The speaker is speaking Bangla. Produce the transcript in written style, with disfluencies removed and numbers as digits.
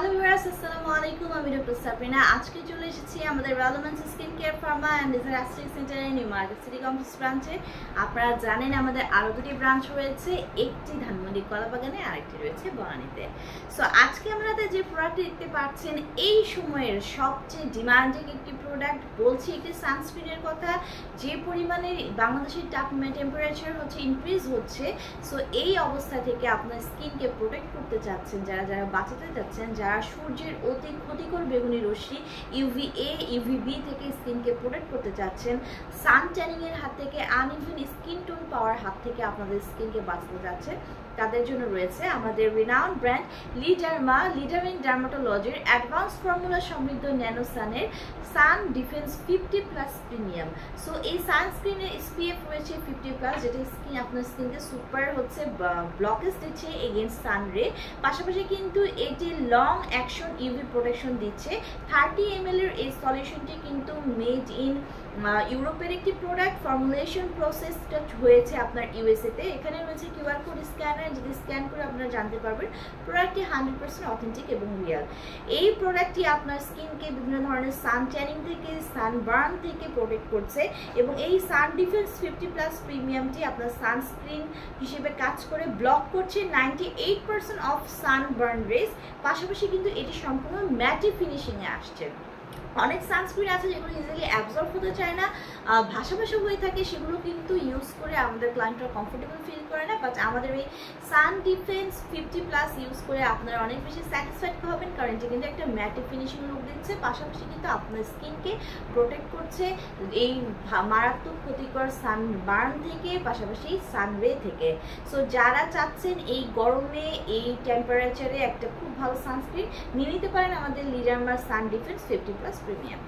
হ্যালো ভিউয়ার্স, আসসালামু আলাইকুম। আমি ডক্টর সাবরিনা। আজকে চলে এসেছি আমাদের relevance skin care Pharma and design aesthetic সেন্টারে, নিউ মার্কেট সিটি কমপ্লেক্স ব্রাঞ্চে। আপনারা জানেন আমাদের আরও দুটি ব্রাঞ্চ রয়েছে, একটি ধানমন্ডি কলাবাগানে, আরেকটি রয়েছে বনানীতে। সো আজকে আপনারা যে প্রোডাক্টটি দেখতে পাচ্ছেন, এই সময়ের সবচেয়ে ডিমান্ডিং একটি প্রোডাক্ট, বলছি একটি সানস্ক্রিনের কথা। যে পরিমাণে বাংলাদেশের টেম্পারেচার ইনক্রিজ হচ্ছে, সো এই অবস্থা থেকে আপনার স্কিনকে প্রোটেক্ট করতে চাচ্ছেন, যারা বাঁচাতে চাচ্ছেন, যারা সূর্যের অতি ক্ষতিকর বেগুনি রশ্মি ইউভিএ ইউভিবি থেকে স্কিনকে প্রোটেক্ট করতে চাচ্ছেন, সান ট্যানিং এর হাত থেকে, আনইভেন স্কিন টোন পাওয়ার হাত থেকে আপনাদের স্কিনকে বাঁচাতে চাচ্ছেন, তাদের জন্য রয়েছে আমাদের রিনাউন্ড ব্র্যান্ড লিডারমা লিডারিং ডার্মাটোলজির অ্যাডভান্স ফর্মুলা সমৃদ্ধ ন্যানোসানের সান ডিফেন্স 50+ প্রিমিয়াম। সো এই সানস্ক্রিনের SPF রয়েছে 50+, যেটা আপনার স্কিনকে সুপার ব্লকেজ দিচ্ছে এগেইনস্ট সান রে। পাশাপাশি কিন্তু এটি লং অ্যাকশন ইউভি প্রোটেকশন দিচ্ছে। 30 ml এর এই সলিউশনটি কিন্তু মেড ইন ইউরোপের একটি প্রোডাক্ট। ফর্মুলেশন প্রসেসটা হয়েছে আপনার USA তে। এখানে রয়েছে QR কোড স্ক্যানার, যদি স্ক্যান করে আপনারা জানতে পারবেন প্রোডাক্টটি 100% অথেন্টিক এবং রিয়াল। এই প্রোডাক্টটি আপনার স্কিনকে বিভিন্ন ধরনের সান ট্যানিং থেকে, সানবার্ন থেকে প্রোটেক্ট করছে, এবং এই সান ডিফেন্স 50+ প্রিমিয়ামটি আপনার সানস্ক্রিন হিসেবে কাজ করে ব্লক করছে 98% অফ সানবার্ন রেস। পাশাপাশি কিন্তু এটি সম্পূর্ণ ম্যাটি ফিনিশিংয়ে আসছে। অনেক সানস্ক্রিন আছে যেগুলো ইজিলি অ্যাবজর্ব হতে চায় না, ভাসা হয়ে থাকে, সেগুলো কিন্তু ইউজ করে আমাদের ক্লায়েন্টরা কমফোর্টেবল ফিল করে না। বাট আমাদের এই সান ডিফেন্স 50+ ইউজ করে আপনারা অনেক বেশি স্যাটিসফাইড হবেন, কারণ এটি কিন্তু একটা ম্যাটি ফিনিশিং লুক দিচ্ছে। পাশাপাশি কিন্তু আপনার স্কিনকে প্রোটেক্ট করছে এই মারাত্মক ক্ষতিকর সানবার্ন থেকে, পাশাপাশি সানরে থেকে। সো যারা চাচ্ছেন এই গরমে, এই টেম্পারেচারে একটা খুব ভালো সানস্ক্রিন, নিয়ে নিতে পারেন আমাদের লিডারমার সান ডিফেন্স 50+ প্রিমিয়াম।